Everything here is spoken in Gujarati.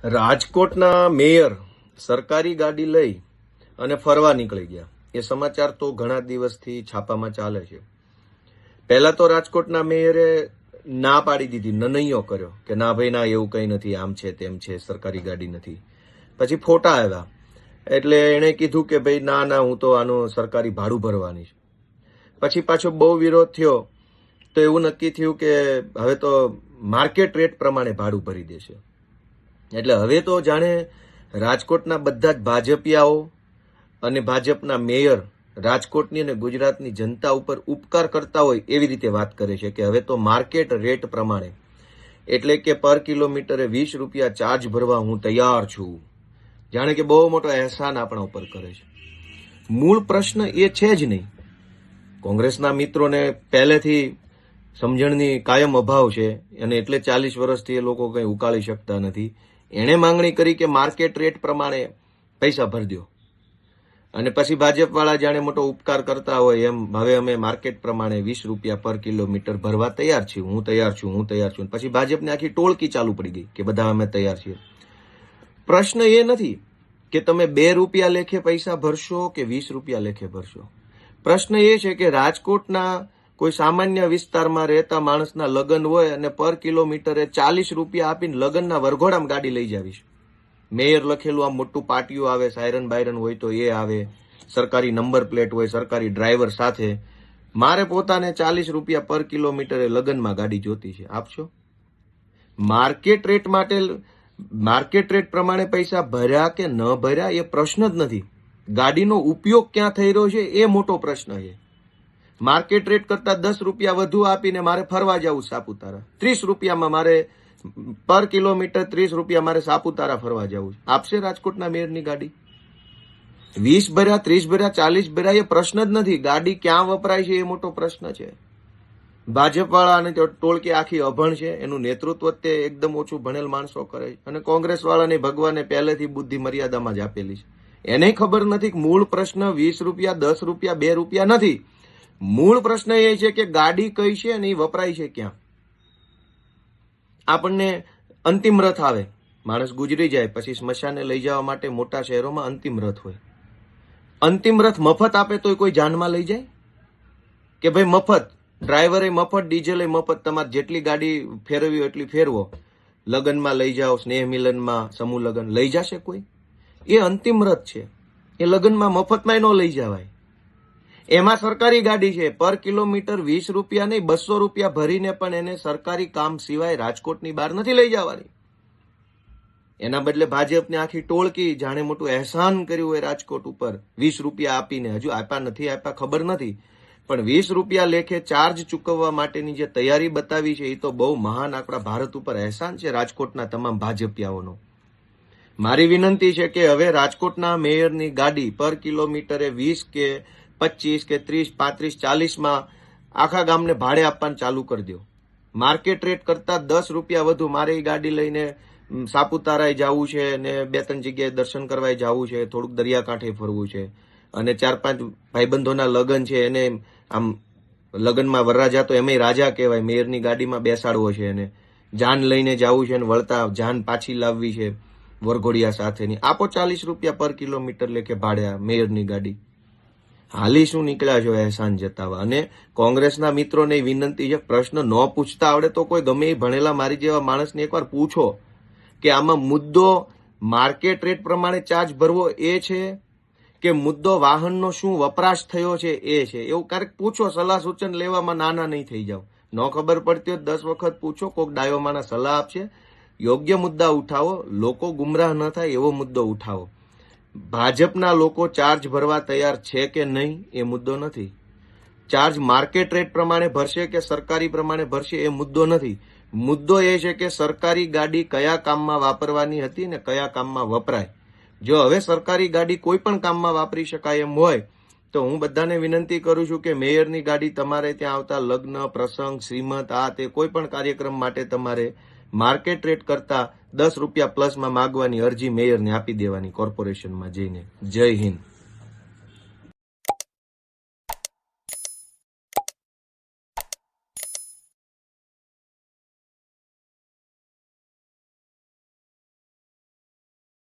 રાજકોટના મેયર સરકારી ગાડી લઈ અને ફરવા નીકળી ગયા એ સમાચાર તો ઘણા દિવસથી છાપામાં ચાલે છે. પહેલા તો રાજકોટના મેયરે ના પાડી દીધી, નનૈયો કર્યો કે ના ભાઈ ના, એવું કંઈ નથી, આમ છે તેમ છે, સરકારી ગાડી નથી. પછી ફોટા આવ્યા એટલે એણે કીધું કે ભાઈ ના ના, હું તો આનું સરકારી ભાડું ભરવાની છે. પછી પાછો બહુ વિરોધ થયો તો એવું નક્કી થયું કે હવે તો માર્કેટ રેટ પ્રમાણે ભાડું ભરી દેશે. એટલે હવે તો જાણે રાજકોટના બધા જ ભાજપિયાઓ અને ભાજપના મેયર રાજકોટની અને ગુજરાતની જનતા ઉપર ઉપકાર કરતા હોય એવી રીતે વાત કરે છે કે હવે તો માર્કેટ રેટ પ્રમાણે, એટલે કે પર કિલોમીટરે 20 રૂપિયા ચાર્જ ભરવા હું તૈયાર છું. જાણે કે બહુ મોટો અહેસાન આપણા ઉપર કરે છે. મૂળ પ્રશ્ન એ છે જ નહીં. કોંગ્રેસના મિત્રોને પહેલેથી સમજણની કાયમ અભાવ છે અને એટલે 40 વર્ષથી એ લોકો કંઈ ઉકાળી શકતા નથી. એણે માંગણી કરી કે માર્કેટ રેટ પ્રમાણે પૈસા ભરી દો, અને પછી ભાજપવાળા જાણે મોટો ઉપકાર કરતા હોય એમ હવે અમે માર્કેટ પ્રમાણે 20 રૂપિયા પર કિલોમીટર ભરવા તૈયાર છીએ, હું તૈયાર છું, હું તૈયાર છું. પછી ભાજપની આખી ટોળકી ચાલુ પડી ગઈ કે બધા અમે તૈયાર છીએ. પ્રશ્ન એ નથી કે તમે 2 રૂપિયા લેખે પૈસા ભરશો કે 20 રૂપિયા લેખે ભરશો. પ્રશ્ન એ છે કે રાજકોટના કોઈ સામાન્ય વિસ્તારમાં રહેતા માણસના લગ્ન હોય અને પર કિલોમીટરે 40 રૂપિયા આપીને લગ્નના વરઘોડામાં ગાડી લઈ જાવી છે. મેયર લખેલું આમ મોટું પાટિયું આવે, સાયરન બાયરન હોય તો એ આવે, સરકારી નંબર પ્લેટ હોય, સરકારી ડ્રાઈવર સાથે. મારે પોતાને 40 રૂપિયા પર કિલોમીટરે લગ્નમાં ગાડી જોતી છે, આપશો? માર્કેટ રેટ માટે, માર્કેટ રેટ પ્રમાણે પૈસા ભર્યા કે ન ભર્યા એ પ્રશ્ન જ નથી. ગાડીનો ઉપયોગ ક્યાં થઈ રહ્યો છે એ મોટો પ્રશ્ન છે. માર્કેટ રેટ કરતા 10 રૂપિયા વધુ આપીને મારે ફરવા જવું સાપુતારા, 30 રૂપિયામાં મારે પર કિલોમીટર 30 રૂપિયા મારે સાપુતારા ફરવા જવું, આપશે રાજકોટના મેયરની ગાડી? 20 ભર્યા, 30 ભર્યા, 40 ભર્યા એ પ્રશ્ન જ નથી. ગાડી ક્યાં વપરાય છે એ મોટો પ્રશ્ન છે. ભાજપવાળા અને ટોળકી આખી અભણ છે, એનું નેતૃત્વ તે એકદમ ઓછું ભણેલ માણસો કરે છે. અને કોંગ્રેસવાળાને ભગવાને પહેલેથી બુદ્ધિ મર્યાદામાં જ આપેલી છે. એને ખબર નથી કે મૂળ પ્રશ્ન 20 રૂપિયા, 10 રૂપિયા, 2 રૂપિયા નથી. મૂળ પ્રશ્ન એ છે કે ગાડી કઈ છે અને એ વપરાય છે ક્યાં. આપણને અંતિમ રથ આવે, માણસ ગુજરી જાય પછી સ્મશાને લઈ જવા માટે મોટા શહેરોમાં અંતિમ રથ હોય. અંતિમ રથ મફત આપે તો કોઈ જાનમાં લઈ જાય? કે ભાઈ મફત, ડ્રાઈવરે મફત, ડીઝલે મફત, તમારે જેટલી ગાડી ફેરવી હોય એટલી ફેરવો, લગ્નમાં લઈ જાઓ, સ્નેહ મિલનમાં, સમૂહ લગ્ન, લઈ જશે કોઈ? એ અંતિમ રથ છે. એ લગ્નમાં મફતમાં ન લઈ જવાય. એમાં સરકારી ગાડી છે, પર કિલોમીટર 20 રૂપિયા નહીં 200 રૂપિયા ભરીને પણ એને સરકારી કામ સિવાય રાજકોટની બહાર નથી લઈ જવાની. એના બદલે ભાજપને આખી ટોળકી જાણે મોટું અહેસાન કર્યું હોય રાજકોટ ઉપર 20 રૂપિયા આપીને. હજુ આપ્યા નથી આપ્યા ખબર નથી, પણ 20 રૂપિયા લેખે ચાર્જ ચૂકવવા માટેની જે તૈયારી બતાવી છે એ તો બહુ મહાન આપણા ભારત ઉપર અહેસાન છે રાજકોટના તમામ ભાજપિયાઓનો. મારી વિનંતી છે કે હવે રાજકોટના મેયરની ગાડી પર કિલોમીટરે 20 કે 25 કે 30, 35, 40માં આખા ગામને ભાડે આપવાનું ચાલુ કરી દો. માર્કેટ રેટ કરતા 10 રૂપિયા વધુ મારે એ ગાડી લઈને સાપુતારાએ જવું છે અને 2-3 જગ્યાએ દર્શન કરવા જવું છે, થોડુંક દરિયાકાંઠે ફરવું છે, અને 4-5 ભાઈબંધોના લગ્ન છે, એને આમ લગ્નમાં વરરાજા તો એમાંય રાજા કહેવાય, મેયરની ગાડીમાં બેસાડવો છે, અને જાન લઈને જવું છે અને વળતા જાન પાછી લાવવી છે વરઘોડિયા સાથેની. આપો 40 રૂપિયા પર કિલોમીટર લેખે ભાડે મેયરની ગાડી. હાલી શું નીકળ્યા છો અહેસાન જતાવા. અને કોંગ્રેસના મિત્રોને વિનંતી છે, પ્રશ્ન ન પૂછતા આવડે તો કોઈ ગમે એ ભણેલા મારી જેવા માણસને એકવાર પૂછો કે આમાં મુદ્દો માર્કેટ રેટ પ્રમાણે ચાર્જ ભરવો એ છે કે મુદ્દો વાહનનો શું વપરાશ થયો છે એ છે. એવું ક્યારેક પૂછો, સલાહ સૂચન લેવામાં નાના નહીં થઈ જાવ. ન ખબર પડતી હોય 10 વખત પૂછો, કોઈક ડાયો માણસ સલાહ આપશે. યોગ્ય મુદ્દા ઉઠાવો, લોકો ગુમરાહ ન થાય એવો મુદ્દો ઉઠાવો. ભાજપના લોકો ચાર્જ ભરવા તૈયાર છે કે નહીં એ મુદ્દો નથી. ચાર્જ માર્કેટ રેટ પ્રમાણે ભરશે કે સરકારી પ્રમાણે ભરશે એ મુદ્દો નથી. મુદ્દો એ છે કે સરકારી ગાડી કયા કામમાં વાપરવાની હતી ને કયા કામમાં વપરાય. જો હવે સરકારી ગાડી કોઈ પણ કામમાં વાપરી શકાય એમ હોય તો હું બધાને વિનંતી કરું છું કે મેયરની ગાડી તમારે ત્યાં આવતા લગ્ન, પ્રસંગ, શ્રીમત, આ તે કોઈ પણ કાર્યક્રમ માટે તમારે માર્કેટ રેટ કરતા 10 રૂપિયા પ્લસમાં માગવાની અરજી મેયરને આપી દેવાની કોર્પોરેશનમાં જઈને. જય હિન્દ.